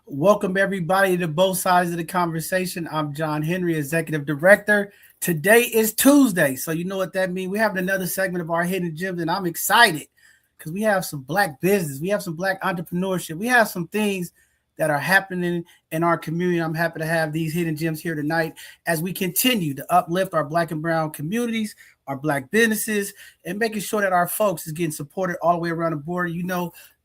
Welcome everybody to both sides of the conversation. I'm John Henry, Executive Director. Today is Tuesday, so you know what that means. We're having another segment of our hidden gems, and I'm excited because we have some black business, we have some black entrepreneurship, we have some things that are happening in our community. I'm happy to have these hidden gems here tonight as we continue to uplift our black and brown communities, our black businesses, and making sure that our folks is getting supported all the way around the board.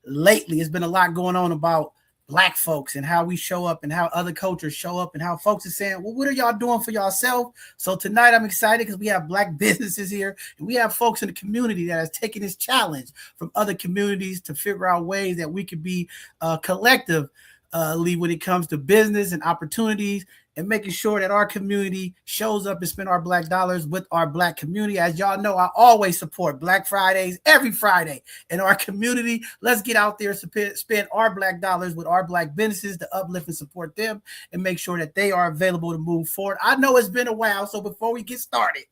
Lately it's been a lot going on about black folks and how we show up and how other cultures show up and how folks are saying, well, what are y'all doing for yourself? So tonight I'm excited because we have black businesses here and we have folks in the community that has taken this challenge from other communities to figure out ways that we could be collective when it comes to business and opportunities and making sure that our community shows up and spend our black dollars with our black community. As y'all know, I always support Black Fridays every Friday in our community. Let's get out there, spend our black dollars with our black businesses to uplift and support them and make sure that they are available to move forward. I know it's been a while, so before we get started,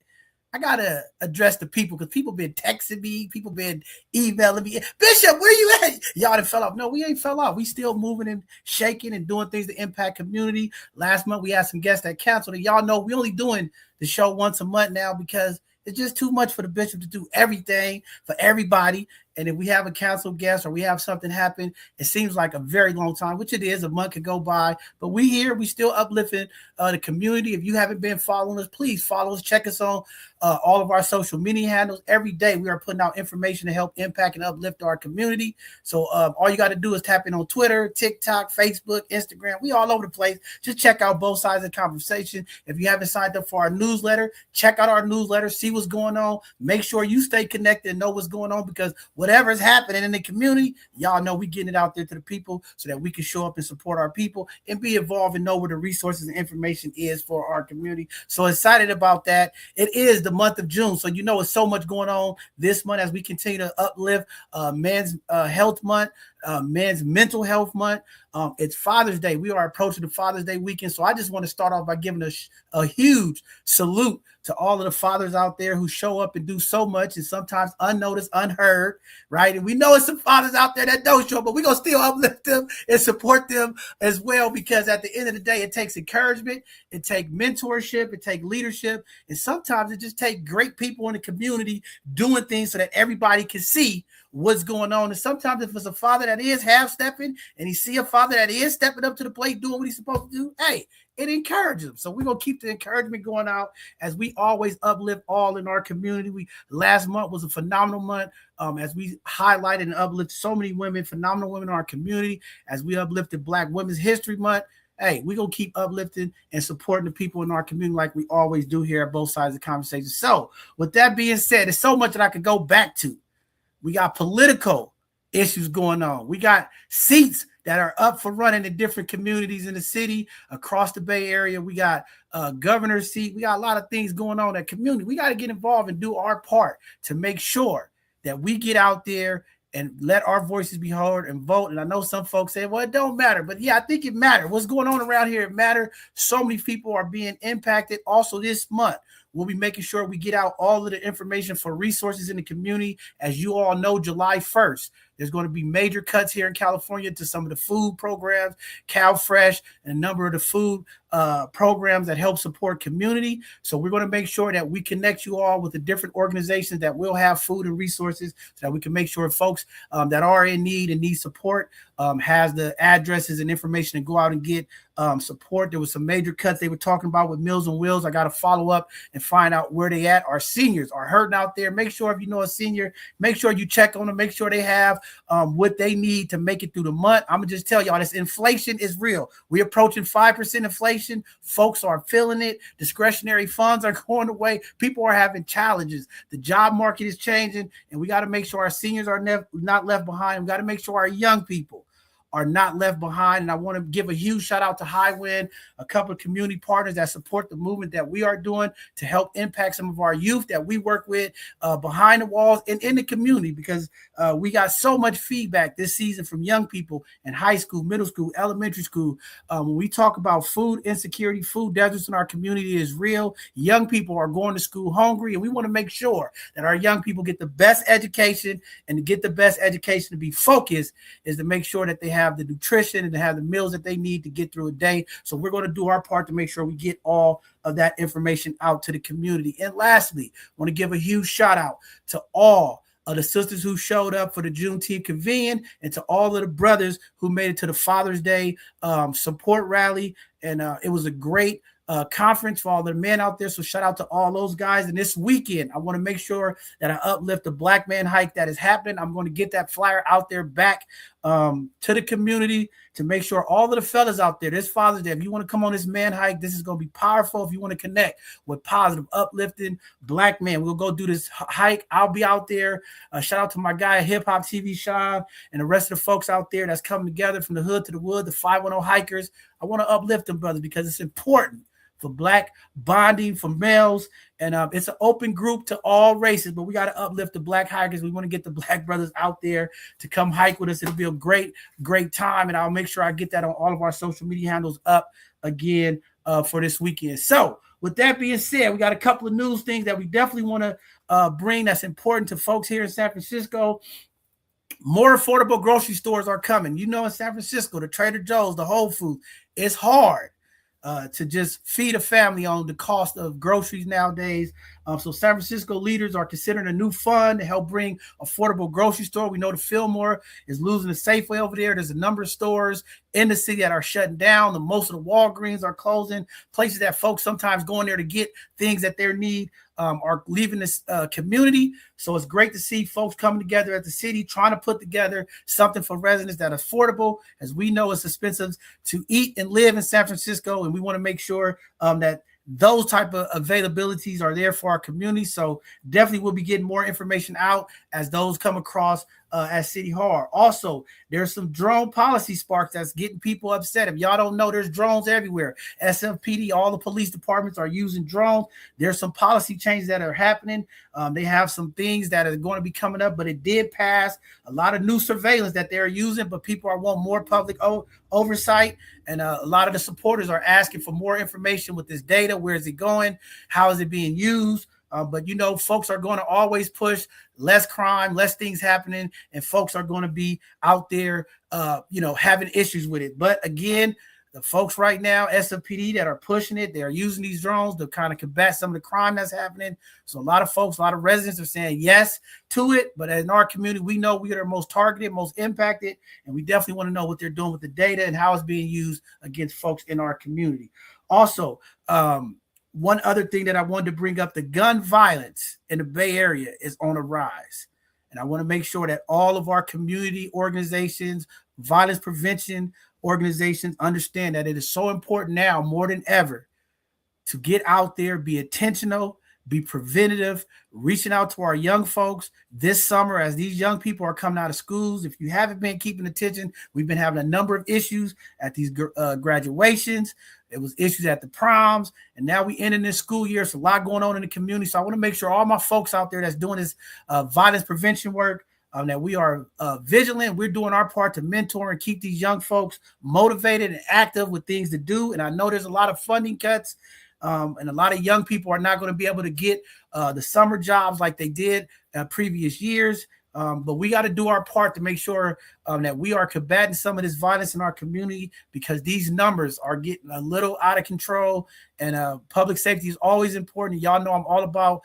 I gotta address the people because people been texting me, people been emailing me. Bishop, where you at? Y'all done fell off. No, we ain't fell off. We still moving and shaking and doing things to impact community. Last month we had some guests that canceled, and y'all know we only doing the show once a month now because it's just too much for the bishop to do everything for everybody. And if we have a council guest or we have something happen, it seems like a very long time, which it is. A month could go by, but we here, we still uplifting the community. If you haven't been following us, please follow us. Check us on all of our social media handles. Every day we are putting out information to help impact and uplift our community. So all you got to do is tap in on Twitter, TikTok, Facebook, Instagram. We all over the place. Just check out both sides of the conversation. If you haven't signed up for our newsletter, check out our newsletter, see what's going on. Make sure you stay connected and know what's going on because whatever's happening in the community, y'all know we getting it out there to the people so that we can show up and support our people and be involved and know where the resources and information is for our community. So excited about that. It is the month of June, so you know it's so much going on this month as we continue to uplift men's health month, men's mental health month. It's Father's Day. We are approaching the Father's Day weekend, so I just want to start off by giving a huge salute to all of the fathers out there who show up and do so much and sometimes unnoticed, unheard, right? And we know it's some fathers out there that don't show up, but we're going to still uplift them and support them as well because at the end of the day, it takes encouragement, it takes mentorship, it takes leadership, and sometimes it just takes great people in the community doing things so that everybody can see what's going on. And sometimes if it's a father that is half-stepping and he see a father that is stepping up to the plate doing what he's supposed to do, hey, it encourages them. So we're going to keep the encouragement going out as we always uplift all in our community. Last month was a phenomenal month as we highlighted and uplift so many women, phenomenal women in our community, as we uplifted Black Women's History Month. Hey, we're going to keep uplifting and supporting the people in our community like we always do here at both sides of the conversation. So with that being said, there's so much that I could go back to. We got political issues going on. We got seats that are up for running in different communities in the city, across the Bay Area. We got a governor's seat. We got a lot of things going on in that community. We got to get involved and do our part to make sure that we get out there and let our voices be heard and vote. And I know some folks say, well, it don't matter. But yeah, I think it matters. What's going on around here, it matters. So many people are being impacted. Also this month, we'll be making sure we get out all of the information for resources in the community. As you all know, July 1st, there's going to be major cuts here in California to some of the food programs, CalFresh, and a number of the food programs that help support community. So we're going to make sure that we connect you all with the different organizations that will have food and resources so that we can make sure folks that are in need and need support has the addresses and information to go out and get support. There was some major cuts they were talking about with Meals on Wheels. I got to follow up and find out where they at. Our seniors are hurting out there. Make sure if you know a senior, make sure you check on them, make sure they have what they need to make it through the month. I'm going to just tell y'all this inflation is real. We're approaching 5% inflation. Folks are feeling it. Discretionary funds are going away. People are having challenges. The job market is changing, and we got to make sure our seniors are not left behind. We got to make sure our young people are not left behind. And I want to give a huge shout out to Highwind, a couple of community partners that support the movement that we are doing to help impact some of our youth that we work with behind the walls and in the community, because we got so much feedback this season from young people in high school, middle school, elementary school. When we talk about food insecurity, food deserts in our community is real. Young people are going to school hungry, and we want to make sure that our young people get the best education. And to get the best education to be focused is to make sure that they have the nutrition and to have the meals that they need to get through a day. So we're going to do our part to make sure we get all of that information out to the community. And lastly, I want to give a huge shout out to all of the sisters who showed up for the Juneteenth convene, and to all of the brothers who made it to the Father's Day support rally. And it was a great conference for all the men out there. So shout out to all those guys. And this weekend, I want to make sure that I uplift the Black Man Hike that is happening. I'm going to get that flyer out there back to the community to make sure all of the fellas out there, this Father's Day, if you want to come on this man hike, this is going to be powerful. If you want to connect with positive, uplifting Black men, we'll go do this hike. I'll be out there. Shout out to my guy, Hip Hop TV Sean, and the rest of the folks out there that's coming together from the hood to the wood, the 510 hikers. I want to uplift them, brothers, because it's important for Black bonding for males. And it's an open group to all races, but we got to uplift the Black hikers. We want to get the Black brothers out there to come hike with us. It'll be a great, great time. And I'll make sure I get that on all of our social media handles up again for this weekend. So with that being said, we got a couple of news things that we definitely want to bring that's important to folks here in San Francisco. More affordable grocery stores are coming. You know, in San Francisco, the Trader Joe's, the Whole Foods, it's hard to just feed a family on the cost of groceries nowadays. So San Francisco leaders are considering a new fund to help bring affordable grocery store. We know the Fillmore is losing the Safeway over there. There's a number of stores in the city that are shutting down. Most of the Walgreens are closing. Places that folks sometimes go in there to get things that they need are leaving this community. So it's great to see folks coming together at the city, trying to put together something for residents that are affordable. As we know, it's expensive to eat and live in San Francisco, and we want to make sure that those type of availabilities are there for our community. So definitely we'll be getting more information out as those come across at City Hall. Also, there's some drone policy sparks that's getting people upset. If y'all don't know, there's drones everywhere. SFPD, all the police departments are using drones. There's some policy changes that are happening. They have some things that are going to be coming up, but it did pass a lot of new surveillance that they're using, but people are wanting more public oversight. And a lot of the supporters are asking for more information with this data. Where is it going? How is it being used? But, you know, folks are going to always push less crime, less things happening, and folks are going to be out there, having issues with it. But again, the folks right now, SFPD, that are pushing it, they're using these drones to kind of combat some of the crime that's happening. So a lot of folks, a lot of residents are saying yes to it. But in our community, we know we are most targeted, most impacted, and we definitely want to know what they're doing with the data and how it's being used against folks in our community. Also, one other thing that I wanted to bring up, the gun violence in the Bay Area is on a rise. And I want to make sure that all of our community organizations, violence prevention organizations understand that it is so important now more than ever to get out there, be intentional, be preventative, reaching out to our young folks this summer as these young people are coming out of schools. If you haven't been keeping attention, we've been having a number of issues at these graduations. There was issues at the proms, and now we end in this school year. So a lot going on in the community. So I want to make sure all my folks out there that's doing this violence prevention work, that we are vigilant. We're doing our part to mentor and keep these young folks motivated and active with things to do. And I know there's a lot of funding cuts, and a lot of young people are not going to be able to get the summer jobs like they did previous years. But we got to do our part to make sure that we are combating some of this violence in our community, because these numbers are getting a little out of control, and public safety is always important. Y'all know I'm all about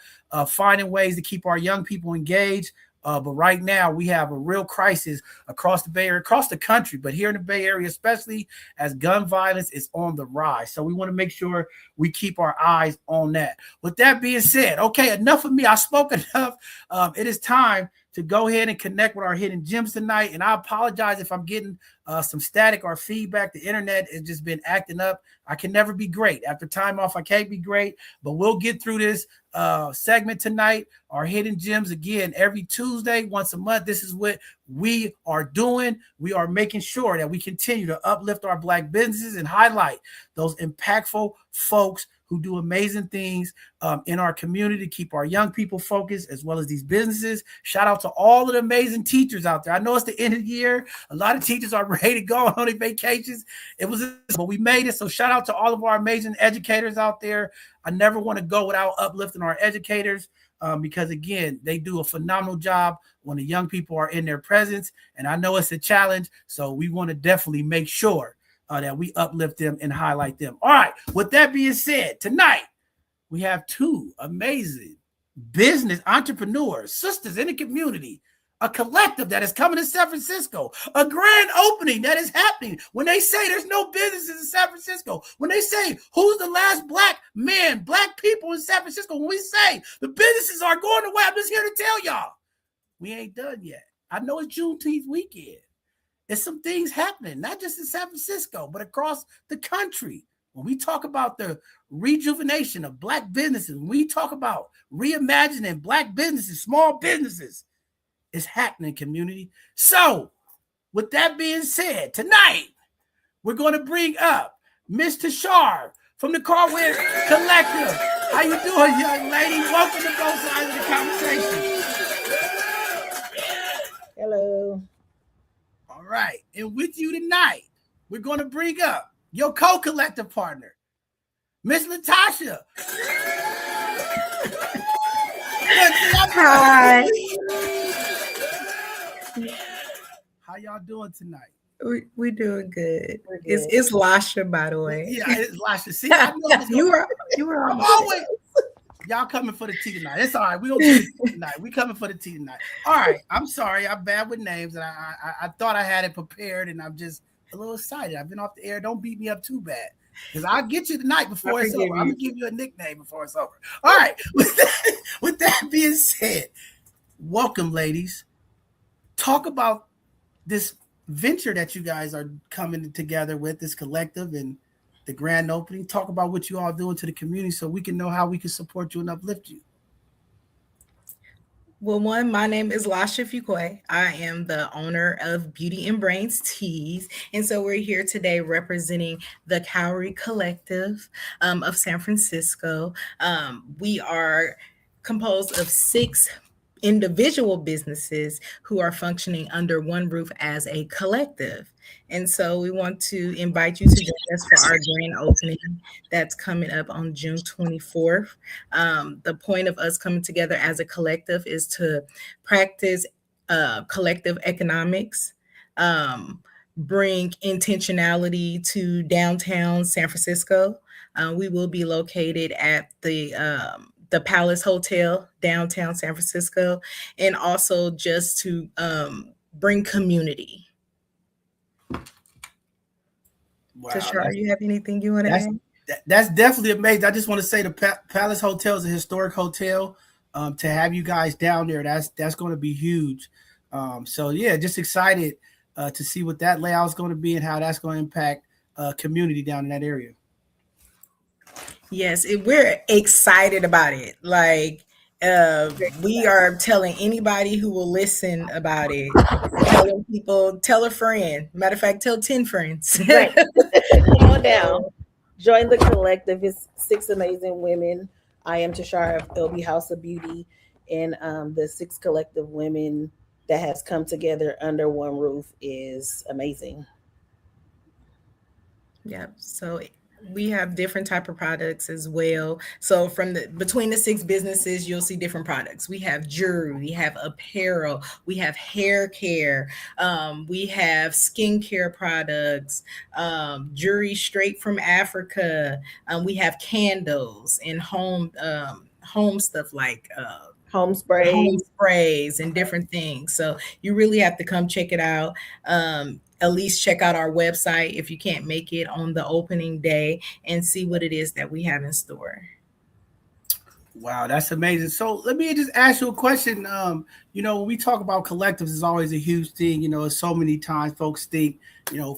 finding ways to keep our young people engaged. But right now we have a real crisis across the Bay Area, across the country, but here in the Bay Area, especially as gun violence is on the rise. So we want to make sure we keep our eyes on that. With that being said, okay, enough of me. I spoke enough. It is time to go ahead and connect with our hidden gems tonight. And I apologize if I'm getting some static or feedback. The internet has just been acting up. I can never be great. After time off, I can't be great, but we'll get through this segment tonight. Our hidden gems, again, every Tuesday, once a month. This is what we are doing. We are making sure that we continue to uplift our Black businesses and highlight those impactful folks who do amazing things in our community to keep our young people focused, as well as these businesses. Shout out to all of the amazing teachers out there. I know it's the end of the year. A lot of teachers are ready to go on their vacations. But we made it. So shout out to all of our amazing educators out there. I never want to go without uplifting our educators. because again, they do a phenomenal job when the young people are in their presence. And I know it's a challenge, so we want to definitely make sure that we uplift them and highlight them. All right. With that being said, tonight we have two amazing business entrepreneurs, sisters in the community, a collective that is coming to San Francisco, a grand opening that is happening. When they say there's no businesses in San Francisco, when they say who's the last black man, black people in San Francisco, when we say the businesses are going away, I'm just here to tell y'all, we ain't done yet. I know it's Juneteenth weekend. There's some things happening, not just in San Francisco, but across the country. When we talk about the rejuvenation of black businesses, when we talk about reimagining black businesses, small businesses, it's happening, community. So, with that being said, tonight we're going to bring up Miss Tashar from the Carwin Collective. How you doing, young lady? Welcome to both sides of the conversation. Hello. All right, and with you tonight, we're going to bring up your co-collective partner, Miss Latasha. Hi. How y'all doing tonight? We doing good. It's Lasha, by the way. Yeah, it's Lasha. See, I know you were I'm always y'all coming for the tea tonight. It's all right. We gonna get the tea tonight. We coming for the tea tonight. All right. I'm sorry. I'm bad with names, and I thought I had it prepared, and I'm just a little excited. I've been off the air. Don't beat me up too bad, because I'll get you tonight before it's over. I'm gonna give you a nickname before it's over. All right. With that being said, welcome, ladies. Talk about this venture that you guys are coming together with, this collective and the grand opening. Talk about what you all doing to the community so we can know how we can support you and uplift you. Well, my name is Lasha Fuquay. I am the owner of Beauty and Brains Teas. And so we're here today representing the Cowrie Collective of San Francisco. We are composed of 6 individual businesses who are functioning under one roof as a collective. And so we want to invite you to join us for our grand opening that's coming up on June 24th. The point of us coming together as a collective is to practice collective economics, bring intentionality to downtown San Francisco. We will be located at the Palace Hotel, downtown San Francisco, and also just to bring community. Wow, Tashar, you have anything you want to add? That's definitely amazing. I just want to say the Palace Hotel is a historic hotel. To have you guys down there, that's going to be huge. So yeah, just excited to see what that layout is going to be and how that's going to impact community down in that area. Yes, we're excited about it. Like we are telling anybody who will listen about it. Telling people, tell a friend. Matter of fact, tell 10 friends. Right. Come on down. Join the collective. It's 6 amazing women. I am Tashara of LB House of Beauty, and the 6 collective women that has come together under one roof is amazing. Yeah. So we have different type of products as well. So between the 6 businesses, you'll see different products. We have jewelry, we have apparel, we have hair care, we have skincare products, jewelry straight from Africa. We have candles and home stuff like home sprays and different things. So you really have to come check it out. At least check out our website if you can't make it on the opening day and see what it is that we have in store. Wow, that's amazing. So let me just ask you a question. When we talk about collectives, it's always a huge thing. So many times folks think,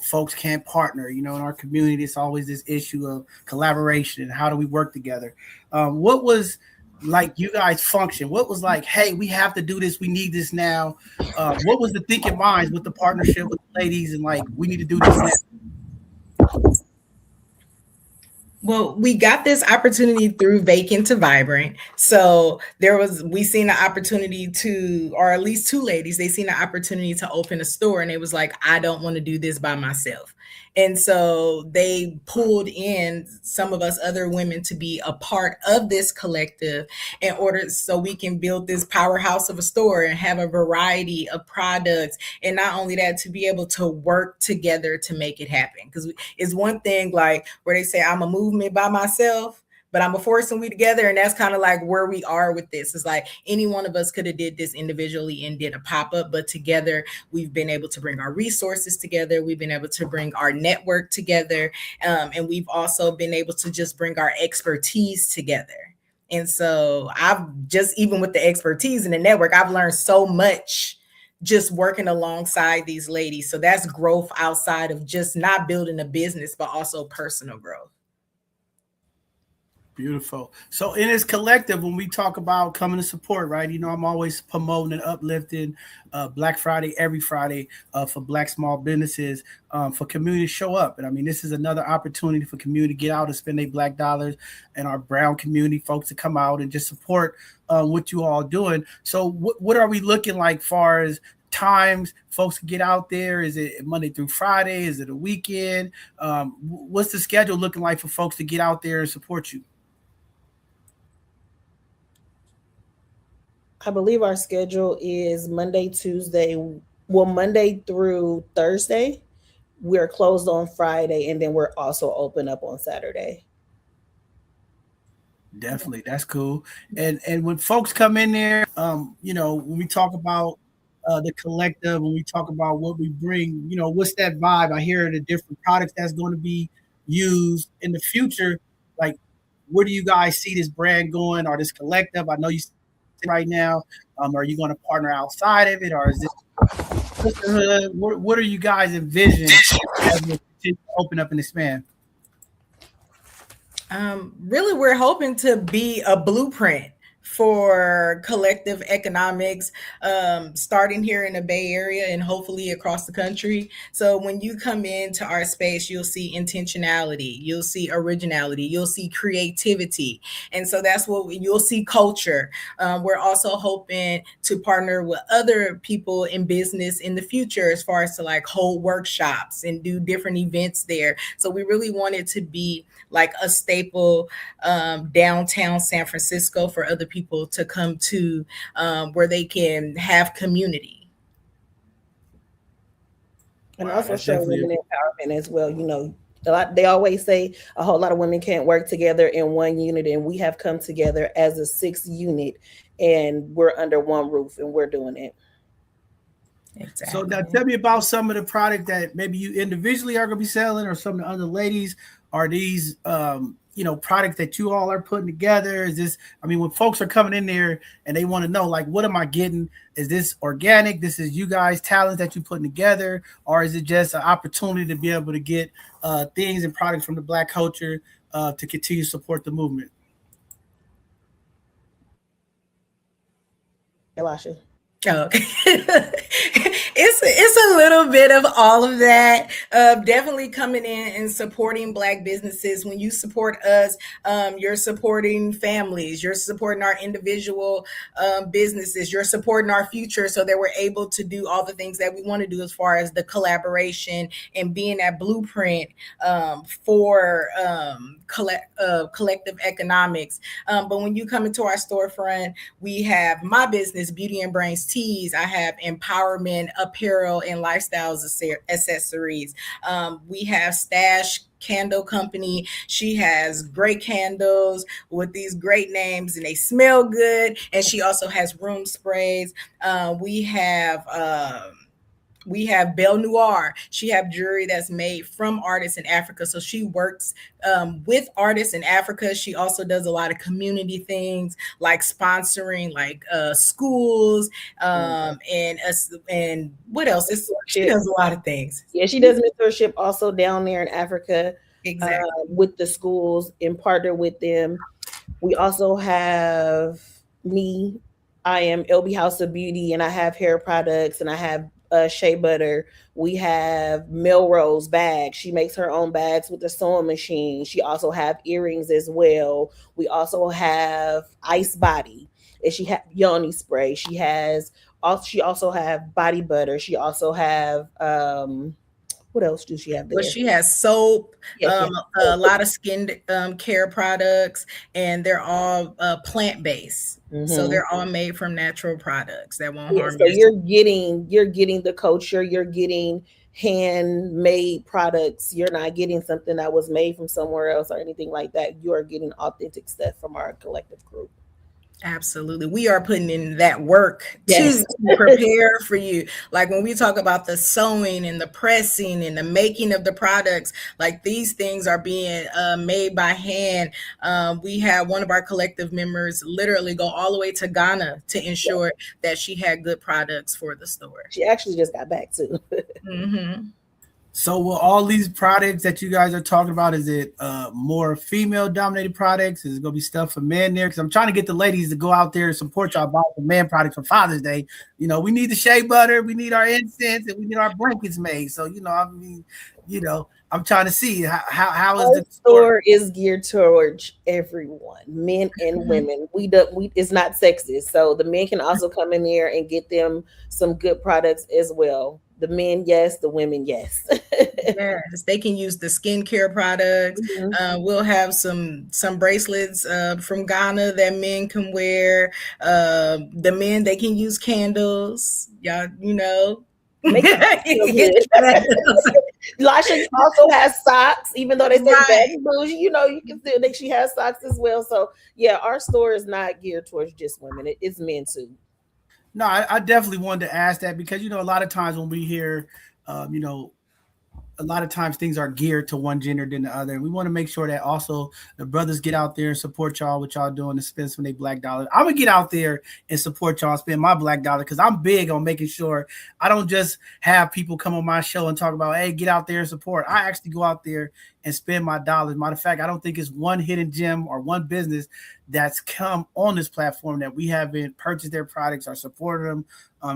folks can't partner. In our community, it's always this issue of collaboration and how do we work together. What was like you guys function? What was like, hey, we have to do this, we need this now? What was the thinking minds with the partnership with the ladies and like we need to do this now? Well, we got this opportunity through Vacant to Vibrant. So we seen an opportunity to, or at least two ladies, they seen an opportunity to open a store, and it was like, I don't want to do this by myself. And so they pulled in some of us other women to be a part of this collective in order so we can build this powerhouse of a store and have a variety of products. And not only that, to be able to work together to make it happen. Because it's one thing like where they say, I'm a movement by myself, but I'm a force and we together. And that's kind of like where we are with this. It's like any one of us could have did this individually and did a pop-up, but together we've been able to bring our resources together. We've been able to bring our network together. And we've also been able to just bring our expertise together. And so I've just, even with the expertise and the network, I've learned so much just working alongside these ladies. So that's growth outside of just not building a business, but also personal growth. Beautiful. So in this collective, when we talk about coming to support, right? You know, I'm always promoting and uplifting Black Friday every Friday for Black small businesses, for community to show up. And I mean, this is another opportunity for community to get out and spend their Black dollars, and our brown community folks to come out and just support what you all doing. So what are we looking like far as times folks can get out there? Is it Monday through Friday? Is it a weekend? What's the schedule looking like for folks to get out there and support you? I believe our schedule is Monday through Thursday. We're closed on Friday, and then we're also open up on Saturday. Definitely, that's cool. And when folks come in there, you know, when we talk about the collective, when we talk about what we bring, you know, what's that vibe? I hear the different products that's going to be used in the future. Like, where do you guys see this brand going, or this collective? I know you right now. Are you going to partner outside of it, or is this sisterhood? What are you guys envisioning as we continue to open up and expand? Really, we're hoping to be a blueprint for collective economics, starting here in the Bay Area and hopefully across the country. So when you come into our space, you'll see intentionality, you'll see originality, you'll see creativity. And so that's what you'll see, culture. We're also hoping to partner with other people in business in the future as far as to like hold workshops and do different events there. So we really want it to be like a staple downtown San Francisco for other people to come to, where they can have community. And also show women empowerment as well. You know, they always say a whole lot of women can't work together in one unit, and we have come together as a 6th unit, and we're under one roof, and we're doing it. Exactly. So now tell me about some of the product that maybe you individually are going to be selling, or some of the other ladies. Are these products that you all are putting together? Is this, I mean, when folks are coming in there and they want to know, like, what am I getting? Is this organic? This is you guys' talents that you're putting together? Or is it just an opportunity to be able to get things and products from the Black culture to continue to support the movement? Elisha. Oh, okay. It's a little bit of all of that. Definitely coming in and supporting Black businesses. When you support us, you're supporting families, you're supporting our individual businesses, you're supporting our future, so that we're able to do all the things that we want to do as far as the collaboration and being that blueprint for collective economics. But when you come into our storefront, we have my business, Beauty and Brains Tees. I have empowerment apparel and lifestyles accessories. We have Stash Candle Company. She has great candles with these great names, and they smell good. And she also has room sprays. We have Belle Noir. She have jewelry that's made from artists in Africa. So she works with artists in Africa. She also does a lot of community things like sponsoring like schools and what else? She does a lot of things. Yeah, she does mentorship also down there in Africa. Exactly. With the schools and partner with them. We also have me. I am LB House of Beauty, and I have hair products, and I have Shea Butter. We have Melrose bags. She makes her own bags with the sewing machine. She also have earrings as well. We also have Ice Body, and she have Yoni spray. She also have body butter. She also have what else do she have there? Well, she has soap, Yes, a lot of skin care products, and they're all plant-based. So they're all made from natural products that won't harm so your you're getting the culture, you're getting handmade products. You're not getting something that was made from somewhere else or anything like that. You are getting authentic stuff from our collective group. Absolutely. We are putting in that work Yes. to prepare for you. Like when we talk about the sewing and the pressing and the making of the products, like these things are being made by hand. We had one of our collective members literally go all the way to Ghana to ensure that she had good products for the store. She actually just got back too. So will all these products that you guys are talking about, is it more female dominated products? Is it going to be stuff for men there? Because I'm trying to get the ladies to go out there and support y'all buy the man products for Father's Day. You know, we need the shea butter, we need our incense, and we need our blankets made. So, you know, I mean, you know, I'm trying to see how is the store is geared towards everyone, men and women. It's not sexist. So the men can also come in there and get them some good products as well. The men, yes. The women, yes. Yes, they can use the skincare products. We'll have some bracelets from Ghana that men can wear. The men, they can use candles. Y'all, you know. Lasha also has socks, even though they say baggy bougie, you know, you can still think she has socks as well. So yeah, our store is not geared towards just women. It's men too. No, I definitely wanted to ask that because, you know, a lot of times when we hear, you know, a lot of times things are geared to one gender than the other. And we want to make sure that also the brothers get out there and support y'all, what y'all doing to spend some of their black dollars. I'm going to get out there and support y'all, spend my black dollar, because I'm big on making sure I don't just have people come on my show and talk about, hey, get out there and support. I actually go out there and spend my dollars. Matter of fact, I don't think it's one hidden gem or one business that's come on this platform that we haven't purchased their products or supported them,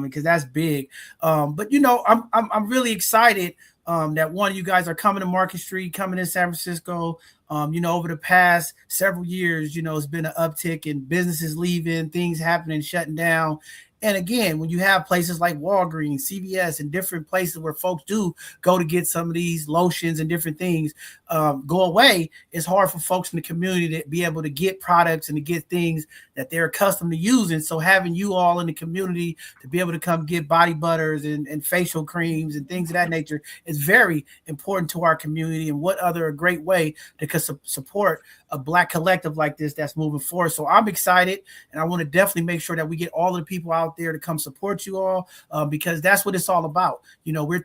because that's big. But, you know, I'm really excited that one of you guys are coming to Market Street, coming in San Francisco. You know, over the past several years, you know, it's been an uptick in businesses leaving, things happening, shutting down. And again, when you have places like Walgreens, CVS, and different places where folks do go to get some of these lotions and different things go away, it's hard for folks in the community to be able to get products and to get things that they're accustomed to using. So having you all in the community to be able to come get body butters and facial creams and things of that nature is very important to our community. And what other great way to support a Black collective like this that's moving forward. So I'm excited, and I want to definitely make sure that we get all of the people out there to come support you all, because that's what it's all about. You know, we're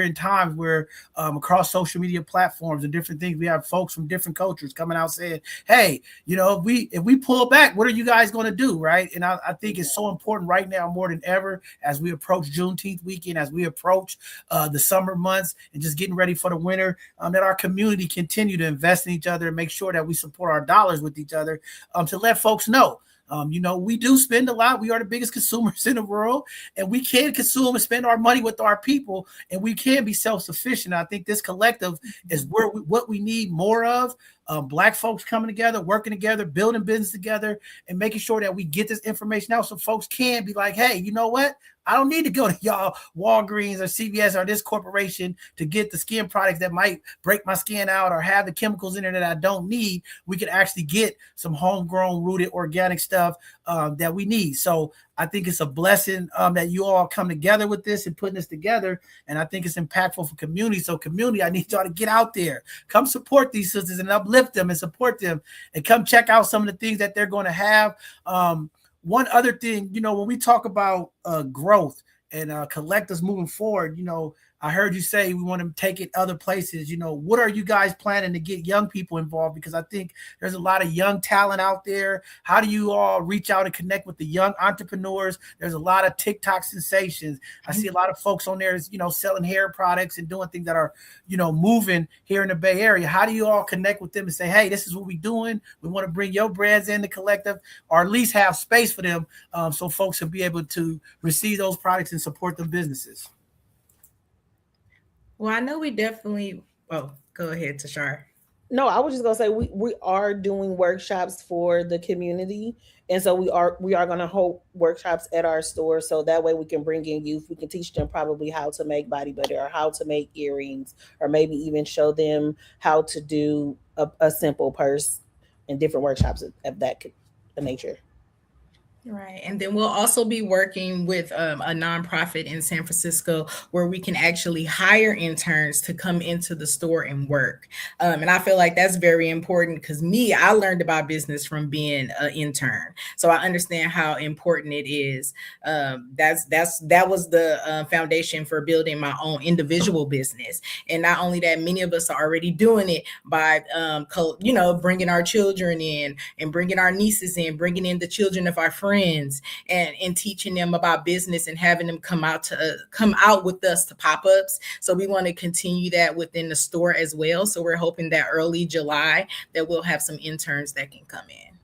in times where across social media platforms and different things, we have folks from different cultures coming out saying, hey, you know, if we pull back, what are you guys going to do? Right. And I think it's so important right now more than ever as we approach Juneteenth weekend, as we approach the summer months and just getting ready for the winter, that our community continue to invest in each other and make sure that we support our dollars with each other, to let folks know. You know, we do spend a lot. We are the biggest consumers in the world, and we can consume and spend our money with our people, and we can be self-sufficient. I think this collective is what we need more of. Black folks coming together, working together, building business together, and making sure that we get this information out so folks can be like, hey, you know what? I don't need to go to y'all Walgreens or CVS or this corporation to get the skin products that might break my skin out or have the chemicals in there that I don't need. We can actually get some homegrown, rooted, organic stuff that we need. So I think it's a blessing that you all come together with this and putting this together. And I think it's impactful for community. So community, I need y'all to get out there, come support these sisters and uplift them and support them, and come check out some of the things that they're going to have. One other thing, you know, when we talk about growth and collectives moving forward, you know, I heard you say we want to take it other places. You know, what are you guys planning to get young people involved? Because I think there's a lot of young talent out there. How do you all reach out and connect with the young entrepreneurs? There's a lot of TikTok sensations. I see a lot of folks on there, you know, selling hair products and doing things that are, you know, moving here in the Bay Area. How do you all connect with them and say, hey, this is what we're doing. We want to bring your brands in the collective, or at least have space for them so folks will be able to receive those products and support them businesses? Well, I know we definitely. Oh, go ahead, Tashar. No, I was just gonna say we are doing workshops for the community, and so we are gonna hold workshops at our store, so that way we can bring in youth. We can teach them probably how to make body butter or how to make earrings, or maybe even show them how to do a simple purse, and different workshops of that nature. Right. And then we'll also be working with a nonprofit in San Francisco where we can actually hire interns to come into the store and work. And I feel like that's very important because I learned about business from being an intern. So I understand how important it is. That was the foundation for building my own individual business. And not only that, many of us are already doing it by, bringing our children in and bringing our nieces in, bringing in the children of our friends and teaching them about business and having them come out with us to pop-ups. So we want to continue that within the store as well. So we're hoping that early July that we'll have some interns that can come in.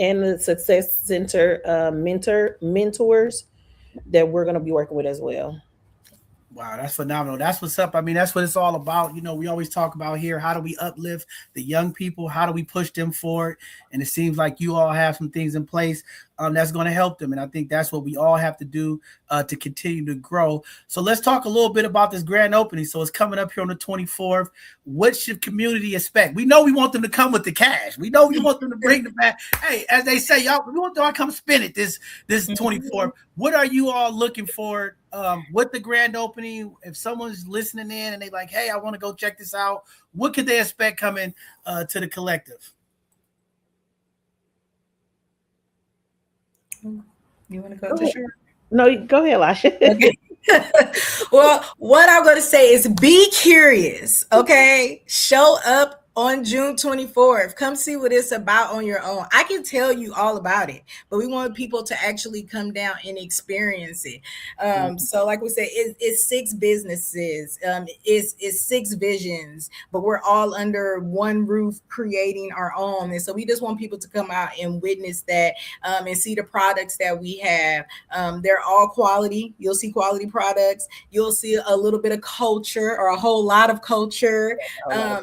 And the Success Center mentors that we're going to be working with as well. Wow, that's phenomenal. That's what's up. I mean, that's what it's all about. We always talk about here, how do we uplift the young people? How do we push them forward? And it seems like you all have some things in place that's going to help them. And I think that's what we all have to do to continue to grow. So let's talk a little bit about this grand opening. So it's coming up here on the 24th. What should community expect? We know we want them to come with the cash. We know we want them to bring the back. Hey, as they say, y'all, we want them to come spend it this 24th. What are you all looking for with the grand opening? If someone's listening in and they like, hey, I want to go check this out, what could they expect coming to the collective? You want to go to sure? No, go ahead, Lasha. Okay. Well, what I'm going to say is be curious, okay? Show up on June 24th. Come see what it's about on your own. I can tell you all about it, but we want people to actually come down and experience it. So like we said, it's 6 businesses, it's 6 visions, but we're all under one roof creating our own. And so we just want people to come out and witness that and see the products that we have. They're all quality. You'll see quality products. You'll see a little bit of culture or a whole lot of culture.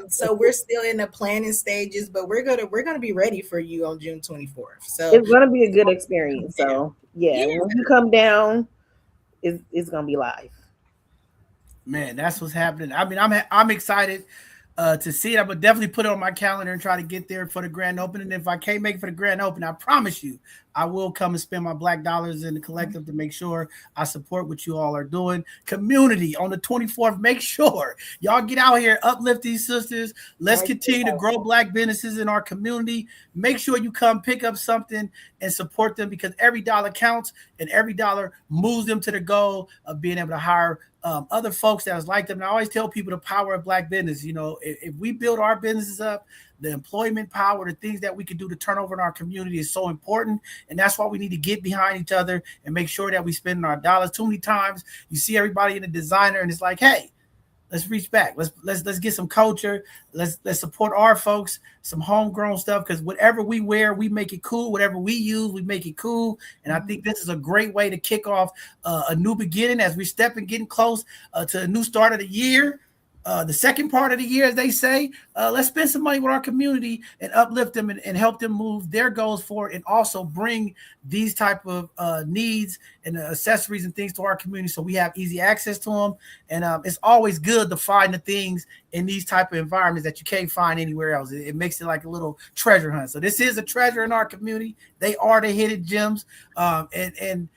So we're still in the planning stages, but we're gonna be ready for you on June 24th. So it's gonna be a good experience. So yeah. When you come down, it's gonna be live. Man, that's what's happening. I mean, I'm excited to see it. I'm gonna definitely put it on my calendar and try to get there for the grand opening. If I can't make it for the grand opening, I promise you, I will come and spend my black dollars in the collective to make sure I support what you all are doing. Community on the 24th, make sure y'all get out here, uplift these sisters. Let's continue to grow black businesses in our community. Make sure you come pick up something and support them because every dollar counts and every dollar moves them to the goal of being able to hire other folks that was like them. And I always tell people the power of black business. If we build our businesses up, the employment power, the things that we can do to turn over in our community is so important. And that's why we need to get behind each other and make sure that we spend our dollars. Too many times you see everybody in a designer and it's like, hey, let's reach back. Let's get some culture. Let's support our folks, some homegrown stuff, because whatever we wear, we make it cool. Whatever we use, we make it cool. And I think this is a great way to kick off a new beginning as we step and getting close to a new start of the year. The second part of the year, as they say, let's spend some money with our community and uplift them and help them move their goals forward and also bring these type of needs and accessories and things to our community so we have easy access to them. And it's always good to find the things in these type of environments that you can't find anywhere else. It makes it like a little treasure hunt. So this is a treasure in our community. They are the hidden gems. And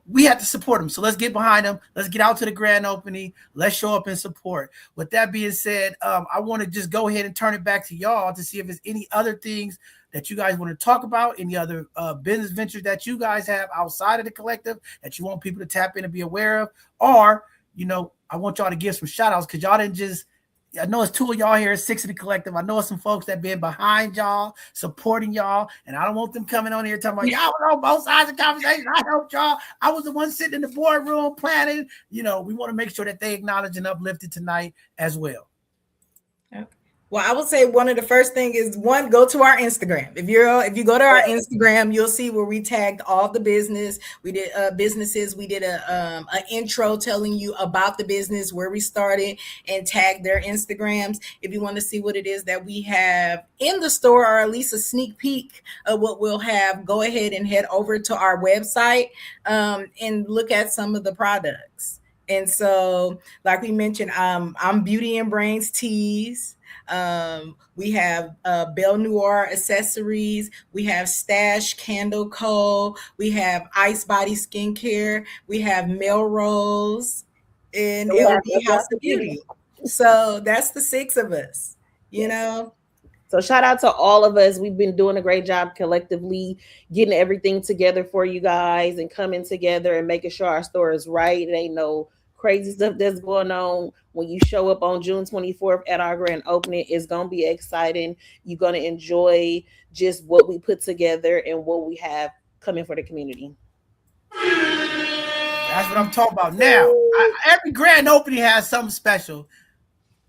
we have to support them. So let's get behind them. Let's get out to the grand opening. Let's show up and support. With that being said, I want to just go ahead and turn it back to y'all to see if there's any other things that you guys want to talk about, any other business ventures that you guys have outside of the collective that you want people to tap in and be aware of. Or, I want y'all to give some shout outs because y'all didn't just, I know it's 2 of y'all here, 6 in the collective. I know it's some folks that been behind y'all, supporting y'all, and I don't want them coming on here talking about y'all were on both sides of the conversation. I helped y'all. I was the one sitting in the boardroom planning. We want to make sure that they acknowledge and uplifted tonight as well. Okay. Well, I would say one of the first thing is go to our Instagram. If you go to our Instagram, you'll see where we tagged all the business. We did businesses. We did a intro telling you about the business, where we started, and tagged their Instagrams. If you want to see what it is that we have in the store, or at least a sneak peek of what we'll have, go ahead and head over to our website and look at some of the products. And so, like we mentioned, I'm Beauty and Brains Tees. We have Belle Noir accessories. We have Stash Candle Co. We have Ice Body Skincare. We have Melrose and LB House of Beauty. So that's the 6 of us, you know. So shout out to all of us. We've been doing a great job collectively getting everything together for you guys and coming together and making sure our store is right. It ain't no crazy stuff that's going on. When you show up on June 24th at our grand opening, it's going to be exciting. You're going to enjoy just what we put together and what we have coming for the community. That's what I'm talking about now. Every grand opening has something special.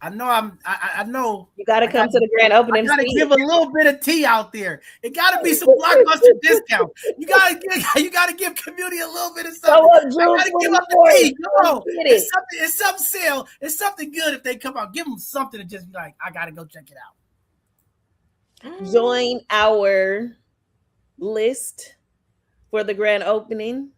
I know. You got to come to the grand opening. I got to give a little bit of tea out there. It got to be some blockbuster discount. You got to give community a little bit of something. I got to give up the tea. Come on. It's some sale. It's something good if they come out. Give them something to just be like, I got to go check it out. Join our list for the grand opening,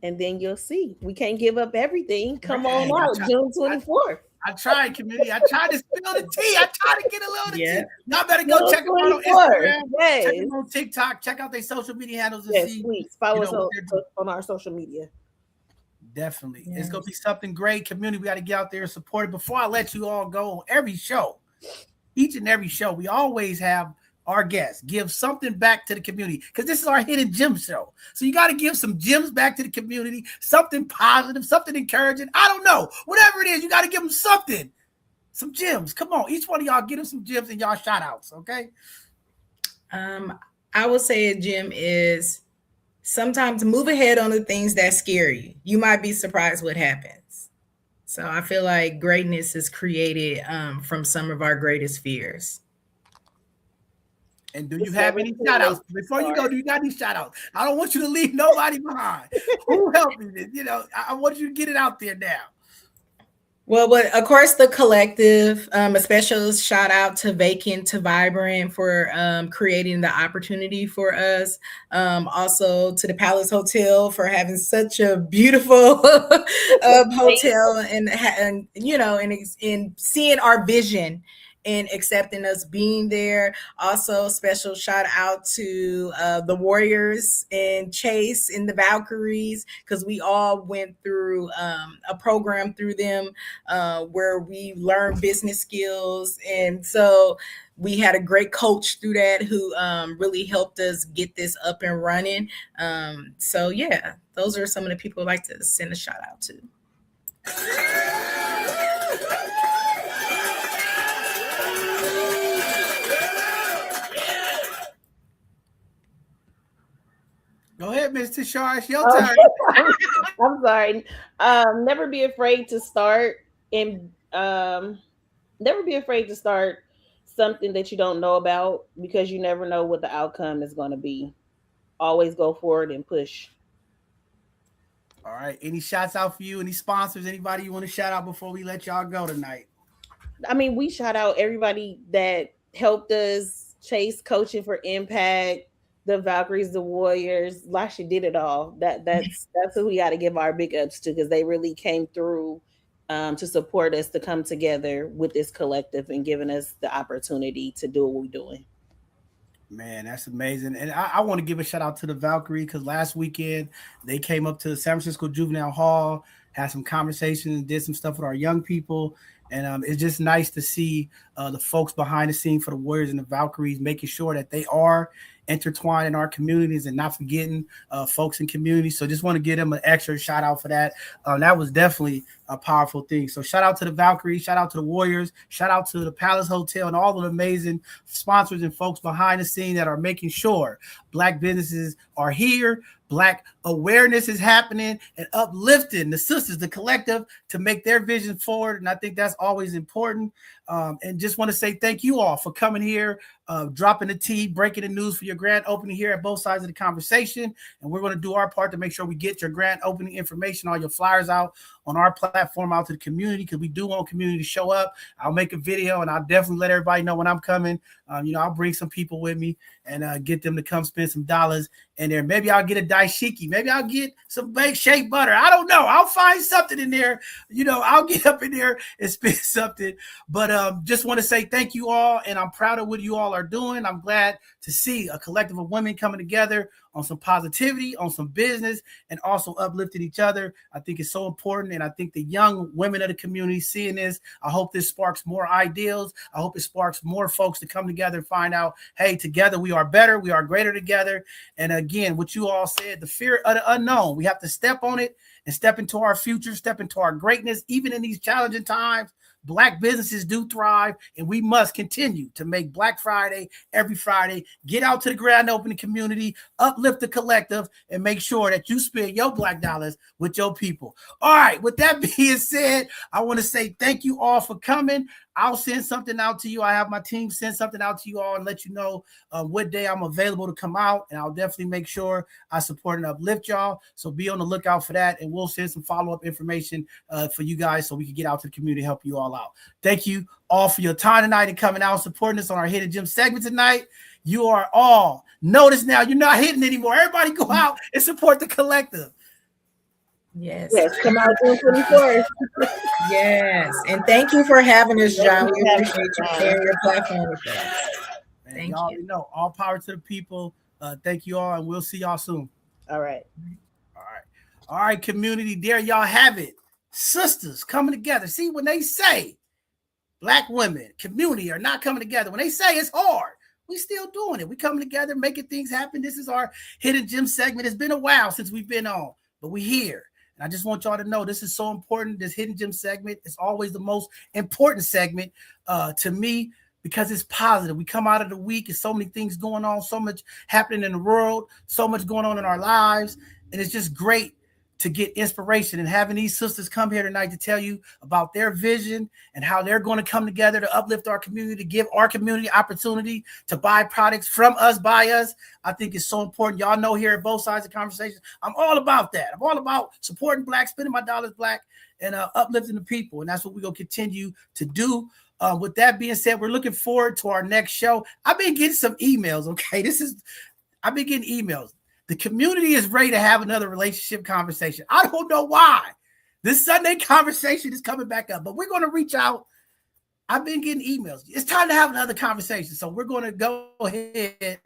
and then you'll see. We can't give up everything. Come on out, June 24th. I tried, community. I tried to spill the tea. I tried to get a little of the tea. Y'all better go check them out on Instagram. Yes. Check them on TikTok. Check out their social media handles and see. Please follow us on our social media. Definitely. Yes. It's going to be something great. Community, we got to get out there and support it. Before I let you all go, on every show, each and every show, we always have our guests give something back to the community, because this is our hidden gem show. So you got to give some gems back to the community, something positive, something encouraging. I don't know, whatever it is, you got to give them something, some gems. Come on, each one of y'all get them some gems and y'all shout outs. Okay. I would say a gem is sometimes move ahead on the things that scare you. You might be surprised what happens. So I feel like greatness is created from some of our greatest fears. And do you have any shout outs? Before you go, do you got any shout outs? I don't want you to leave nobody behind. Who helped me? You know, I want you to get it out there now. Well, but of course, the collective, a special shout out to Vacant to Vibrant for creating the opportunity for us. Also to the Palace Hotel for having such a beautiful hotel and you know, and seeing our vision and accepting us being there. Also, special shout out to the Warriors and Chase and the Valkyries, because we all went through a program through them where we learned business skills. And so we had a great coach through that who really helped us get this up and running. So yeah, those are some of the people I'd like to send a shout out to. Go ahead, Ms. Tashar. It's your turn. I'm sorry. Never be afraid to start and never be afraid to start something that you don't know about, because you never know what the outcome is going to be. Always go forward and push. All right. Any shouts out for you? Any sponsors? Anybody you want to shout out before we let y'all go tonight? I mean, we shout out everybody that helped us. Chase Coaching for Impact, the Valkyries, the Warriors. Lasha did it all. That's who we got to give our big ups to, because they really came through to support us to come together with this collective and giving us the opportunity to do what we're doing. Man, that's amazing. And I want to give a shout out to the Valkyrie, because last weekend they came up to the San Francisco Juvenile Hall, had some conversations, did some stuff with our young people. And it's just nice to see the folks behind the scene for the Warriors and the Valkyries, making sure that they are intertwined in our communities and not forgetting folks in communities. So just want to give them an extra shout out for that. That was definitely a powerful thing. So shout out to the Valkyries, shout out to the Warriors, shout out to the Palace Hotel and all the amazing sponsors and folks behind the scene that are making sure Black businesses are here, Black awareness is happening, and uplifting the sisters, the collective, to make their vision forward. And I think that's always important. And just want to say thank you all for coming here, dropping the tea, breaking the news for your grand opening here at both sides of the conversation. And we're going to do our part to make sure we get your grand opening information, all your flyers out on our platform out to the community, because we do want community to show up. I'll make a video and I'll definitely let everybody know when I'm coming. I'll bring some people with me and get them to come spend some dollars in there. Maybe I'll get a daishiki. Maybe I'll get some baked shea butter. I don't know. I'll find something in there. I'll get up in there and spend something. But just want to say thank you all, and I'm proud of what you all are doing. I'm glad to see a collective of women coming together on some positivity, on some business, and also uplifting each other. I think it's so important, and I think the young women of the community seeing this, I hope this sparks more ideals. I hope it sparks more folks to come together and find out, hey, together we are better, we are greater together. And again, what you all said, the fear of the unknown, we have to step on it and step into our future, step into our greatness, even in these challenging times. Black businesses do thrive, and we must continue to make Black Friday every Friday. Get out to the grand opening community, uplift the collective, and make sure that you spend your Black dollars with your people. All right, with that being said, I want to say thank you all for coming. I'll send something out to you. I have my team send something out to you all and let you know what day I'm available to come out. And I'll definitely make sure I support and uplift y'all. So be on the lookout for that. And we'll send some follow-up information for you guys so we can get out to the community and help you all out. Thank you all for your time tonight and coming out and supporting us on our Hidden Gem segment tonight. You are all, notice now, you're not hidden anymore. Everybody go out and support the collective. Yes. Come out June 24th. Yes. And thank you for having us, John. We appreciate you sharing your platform with us. Thank you. All power to the people. Thank you all, and we'll see y'all soon. All right. All right, community. There y'all have it. Sisters coming together. See, when they say Black women, community are not coming together, when they say it's hard, we still doing it. We coming together, making things happen. This is our Hidden Gem segment. It's been a while since we've been on, but we here. I just want y'all to know this is so important. This Hidden Gem segment is always the most important segment to me because it's positive. We come out of the week, and so many things going on, so much happening in the world, so much going on in our lives. And it's just great to get inspiration, and having these sisters come here tonight to tell you about their vision and how they're going to come together to uplift our community, to give our community opportunity to buy products from us, by us. I think it's so important. Y'all know here at both sides of the conversation, I'm all about that. I'm all about supporting Black, spending my dollars Black, and uplifting the people. And that's what we're going to continue to do. With that being said, we're looking forward to our next show. I've been getting some emails. Okay. I've been getting emails. The community is ready to have another relationship conversation. I don't know why. This Sunday conversation is coming back up, but we're going to reach out. I've been getting emails. It's time to have another conversation. So we're going to go ahead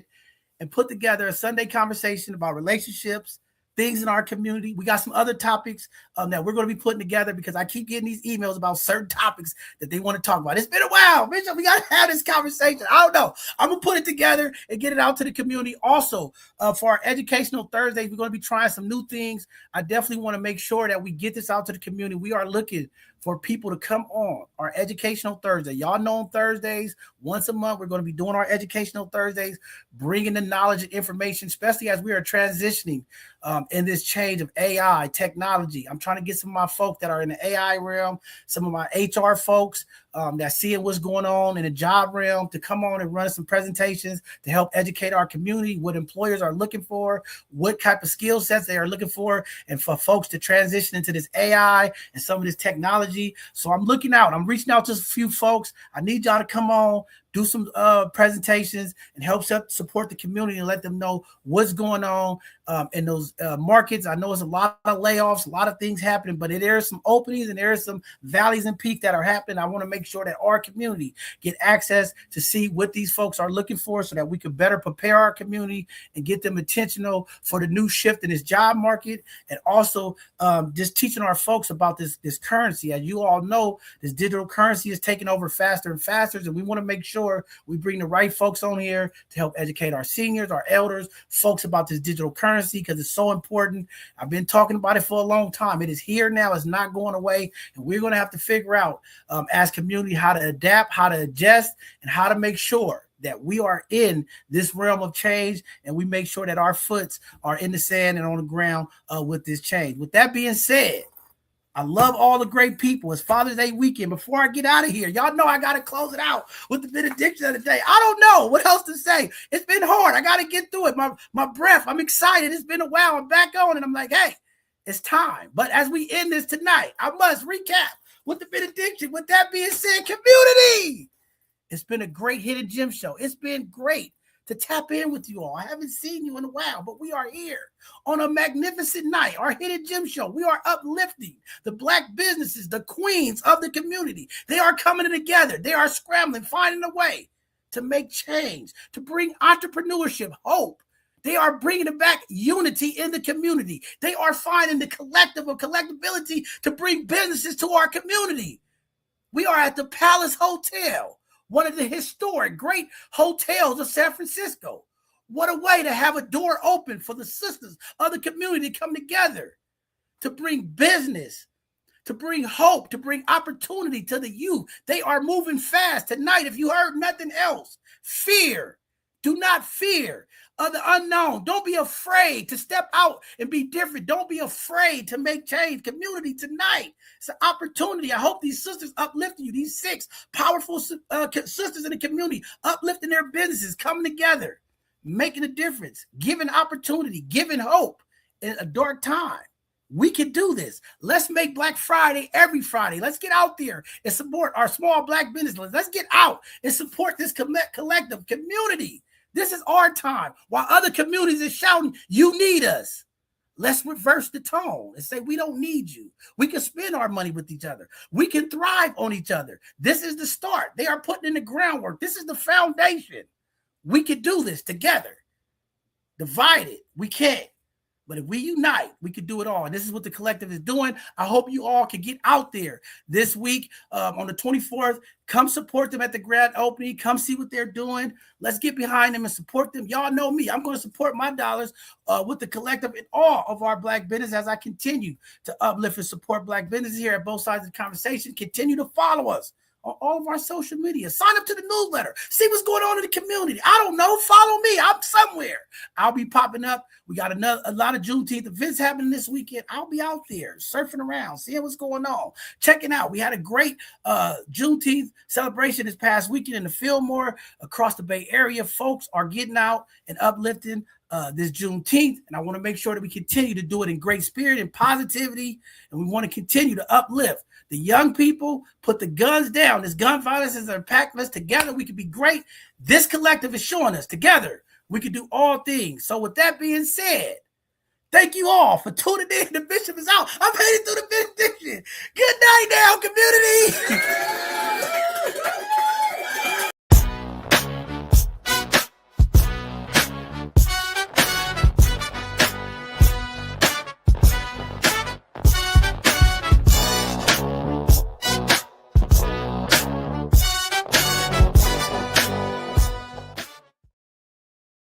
and put together a Sunday conversation about relationships, things in our community. We got some other topics that we're going to be putting together because I keep getting these emails about certain topics that they want to talk about. It's been a while, Bishop. We got to have this conversation. I don't know. I'm going to put it together and get it out to the community. Also, for our Educational Thursdays, we're going to be trying some new things. I definitely want to make sure that we get this out to the community. We are looking for people to come on our Educational Thursday. Y'all know on Thursdays, once a month, we're going to be doing our Educational Thursdays, bringing the knowledge and information, especially as we are transitioning in this change of AI, technology. I'm trying to get some of my folk that are in the AI realm, some of my HR folks that seeing what's going on in the job realm to come on and run some presentations to help educate our community, what employers are looking for, what type of skill sets they are looking for, and for folks to transition into this AI and some of this technology. So I'm looking out. I'm reaching out to a few folks. I need y'all to come on, do some presentations and help support the community and let them know what's going on in those markets. I know it's a lot of layoffs, a lot of things happening, but there are some openings and there are some valleys and peaks that are happening. I want to make sure that our community get access to see what these folks are looking for so that we can better prepare our community and get them intentional for the new shift in this job market. And also just teaching our folks about this currency. As you all know, this digital currency is taking over faster and faster. And we want to make sure sure we bring the right folks on here to help educate our seniors, our elders, folks about this digital currency, because it's so important. I've been talking about it for a long time. It is here now. It's not going away. And we're going to have to figure out as community how to adapt, how to adjust, and how to make sure that we are in this realm of change, and we make sure that our foots are in the sand and on the ground with this change. With that being said, I love all the great people. It's Father's Day weekend. Before I get out of here, y'all know I got to close it out with the benediction of the day. I don't know what else to say. It's been hard. I got to get through it. My breath, I'm excited. It's been a while. I'm back on, and I'm like, hey, it's time. But as we end this tonight, I must recap with the benediction. With that being said, community, it's been a great Hidden Gem show. It's been great to tap in with you all. I haven't seen you in a while, but we are here on a magnificent night, our Hidden Gem show. We are uplifting the Black businesses, the queens of the community. They are coming together. They are scrambling, finding a way to make change, to bring entrepreneurship, hope. They are bringing back unity in the community. They are finding the collective of collectability to bring businesses to our community. We are at the Palace Hotel, one of the historic great hotels of San Francisco. What a way to have a door open for the sisters of the community to come together, to bring business, to bring hope, to bring opportunity to the youth. They are moving fast tonight. If you heard nothing else, fear. Do not fear of the unknown. Don't be afraid to step out and be different. Don't be afraid to make change. Community tonight, it's an opportunity. I hope these sisters uplifting you, these 6 powerful sisters in the community, uplifting their businesses, coming together, making a difference, giving opportunity, giving hope in a dark time. We can do this. Let's make Black Friday every Friday. Let's get out there and support our small Black businesses. Let's get out and support this collective community. This is our time. While other communities are shouting, you need us. Let's reverse the tone and say, we don't need you. We can spend our money with each other. We can thrive on each other. This is the start. They are putting in the groundwork. This is the foundation. We can do this together. Divided, we can't. But if we unite, we can do it all. And this is what the collective is doing. I hope you all can get out there this week on the 24th. Come support them at the grand opening. Come see what they're doing. Let's get behind them and support them. Y'all know me. I'm going to support my dollars with the collective and all of our Black business as I continue to uplift and support Black businesses here at both sides of the conversation. Continue to follow us on all of our social media. Sign up to the newsletter. See what's going on in the community. I don't know. Follow me. I'm somewhere. I'll be popping up. We got a lot of Juneteenth events happening this weekend. I'll be out there surfing around, seeing what's going on, checking out. We had a great Juneteenth celebration this past weekend in the Fillmore across the Bay Area. Folks are getting out and uplifting this Juneteenth, and I want to make sure that we continue to do it in great spirit and positivity, and we want to continue to uplift the young people, put the guns down. This gun violence is impacting us. Together we can be great. This collective is showing us together we can do all things. So with that being said, thank you all for tuning in. The Bishop is out. I'm heading through the benediction. Good night now, community.